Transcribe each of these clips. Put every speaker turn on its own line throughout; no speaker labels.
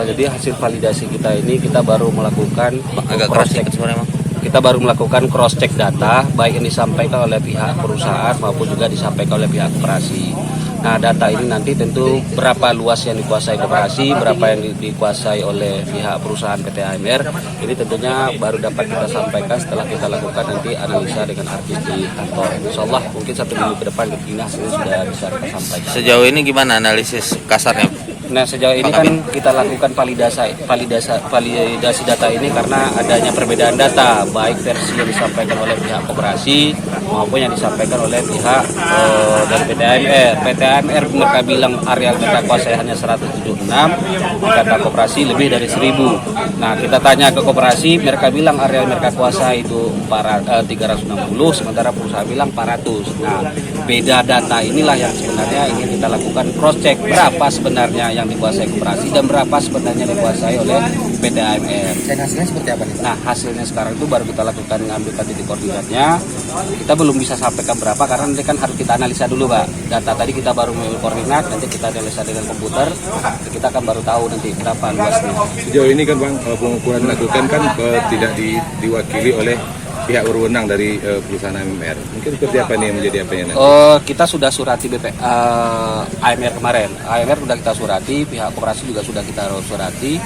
Jadi hasil validasi kita ini kita baru melakukan cross check data baik yang disampaikan oleh pihak perusahaan maupun juga disampaikan oleh pihak koperasi. Nah, data ini nanti tentu berapa luas yang dikuasai koperasi, berapa yang dikuasai oleh pihak perusahaan PT AMR. Ini tentunya baru dapat kita sampaikan setelah kita lakukan nanti analisa dengan artis di kantor. Insyaallah mungkin 1 minggu ke depan ini hasilnya sudah bisa kita sampaikan.
Sejauh ini gimana analisis kasarnya?
Nah, sejauh ini kan kita lakukan validasi data ini karena adanya perbedaan data, baik versi yang disampaikan oleh pihak koperasi maupun yang disampaikan oleh pihak dari PT AMR. PT AMR mereka bilang areal mereka kuasai hanya 176, kata koperasi lebih dari 1000. Nah, kita tanya ke koperasi, mereka bilang areal mereka kuasai itu 360, sementara perusahaan bilang 400. Nah, beda data inilah yang sebenarnya ingin kita lakukan cross check berapa sebenarnya yang dikuasai koperasi dan berapa sebenarnya dikuasai oleh PT AMR.
Dan hasilnya seperti apa nih?
Nah, hasilnya sekarang itu baru kita lakukan mengambilkan titik koordinatnya. Kita belum bisa sampaikan berapa karena nanti kan harus kita analisa dulu, Pak. Data tadi kita baru mengambil koordinat, nanti kita analisa dengan komputer, kita akan baru tahu nanti berapa luasnya.
Sejauh ini kan Bang, pengukuran dilakukan kan tidak diwakili oleh pihak berwenang dari perusahaan AMR. Mungkin seperti apa nih yang menjadi apanya nanti?
Kita sudah surati AMR kemarin. AMR sudah kita surati, pihak koperasi juga sudah kita surati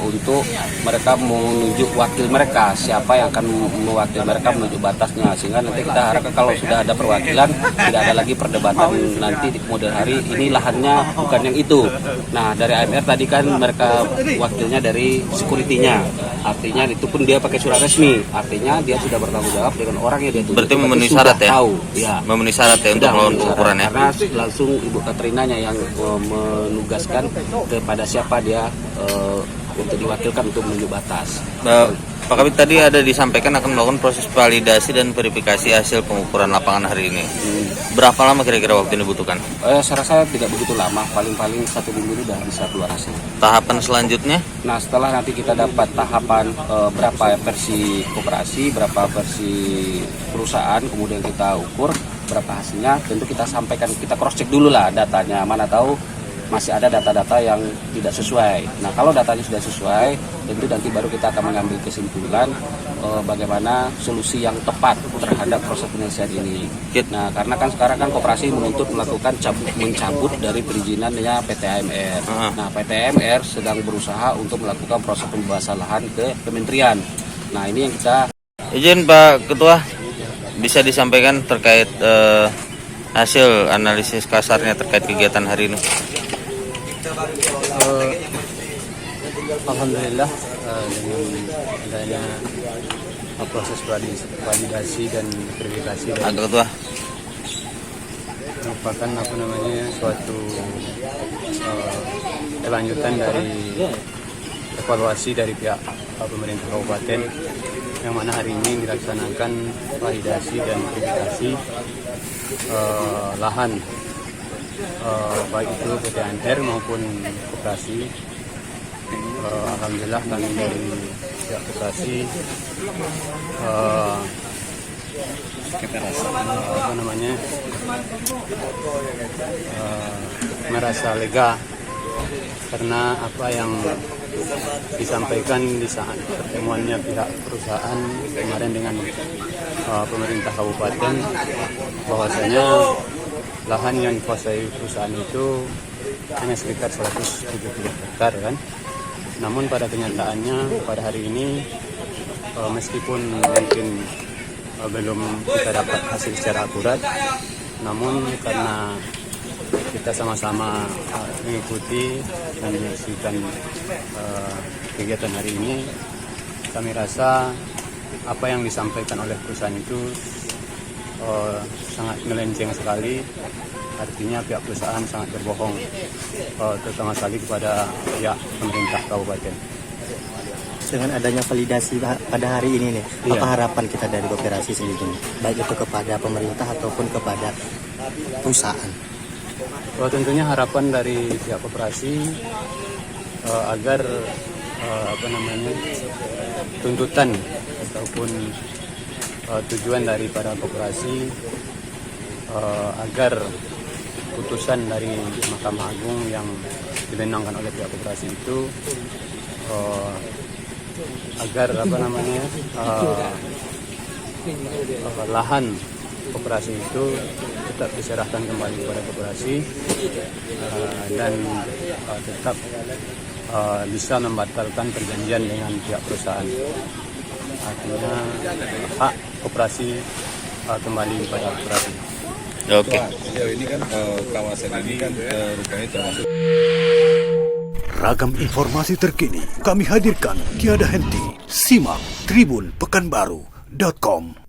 untuk mereka menunjuk wakil mereka, siapa yang akan mewakili mereka menuju batasnya, sehingga nanti kita harapkan kalau sudah ada perwakilan tidak ada lagi perdebatan nanti di kemudian hari ini lahannya bukan yang itu. Nah, dari AMR tadi kan mereka wakilnya dari security-nya, artinya itu pun dia pakai surat resmi, artinya dia sudah bertanggung jawab dengan orang yang dia tunjuk.
Berarti memenuhi syarat ya?
Tahu, ya.
Memenuhi syarat ya untuk melakukan pengukurannya?
Karena langsung Ibu Katrinanya yang menugaskan kepada siapa dia untuk diwakilkan untuk menunjuk batas.
Pak Kabit tadi ada disampaikan akan melakukan proses validasi dan verifikasi hasil pengukuran lapangan hari ini. Berapa lama kira-kira waktu ini dibutuhkan?
Saya rasa tidak begitu lama, paling-paling 1 minggu sudah bisa keluar hasil.
Tahapan selanjutnya?
Nah, setelah nanti kita dapat tahapan berapa versi koperasi, berapa versi perusahaan, kemudian kita ukur berapa hasilnya, tentu kita sampaikan, kita cross check dulu lah datanya, mana tahu masih ada data-data yang tidak sesuai. Nah, kalau datanya sudah sesuai, tentu nanti baru kita akan mengambil kesimpulan bagaimana solusi yang tepat terhadap proses penyelesaian ini. Nah, karena kan sekarang kan koperasi menuntut melakukan mencabut dari perizinannya PT AMR. Nah, PT AMR sedang berusaha untuk melakukan proses pembebasan lahan ke kementerian. Nah, ini yang kita...
Izin Pak Ketua, bisa disampaikan terkait hasil analisis kasarnya terkait kegiatan hari ini?
Alhamdulillah dengan adanya proses validasi dan verifikasi merupakan suatu kelanjutan dari evaluasi dari pihak pemerintah kabupaten yang mana hari ini dilaksanakan validasi dan verifikasi lahan baik itu PT AMR maupun koperasi. Alhamdulillah kami dari pihak koperasi merasa lega karena apa yang disampaikan di saat pertemuannya pihak perusahaan kemarin dengan pemerintah kabupaten, bahwasanya lahan yang dikuasai perusahaan itu hanya sekitar 170 hektar kan. Namun pada kenyataannya pada hari ini meskipun mungkin belum kita dapat hasil secara akurat, namun karena kita sama-sama mengikuti dan menyaksikan kegiatan hari ini, kami rasa apa yang disampaikan oleh perusahaan itu sangat melenceng sekali. Artinya pihak perusahaan sangat berbohong, terutama sekali kepada pihak pemerintah kabupaten.
Dengan adanya validasi pada hari ini nih, apa harapan kita dari koperasi sendiri, baik itu kepada pemerintah ataupun kepada perusahaan?
Tentunya harapan dari pihak koperasi agar tuntutan ataupun tujuan dari para koperasi agar putusan dari Mahkamah Agung yang dibenangkan oleh pihak koperasi itu agar lahan koperasi itu tetap diserahkan kembali kepada koperasi dan tetap bisa membatalkan perjanjian dengan pihak perusahaan. Artinya hak koperasi kembali kepada koperasi.
Oke.
Sejauh ini kan kawasan ini kan rupanya termasuk
Ragam informasi terkini kami hadirkan tiada henti. Simak tribunpekanbaru.com.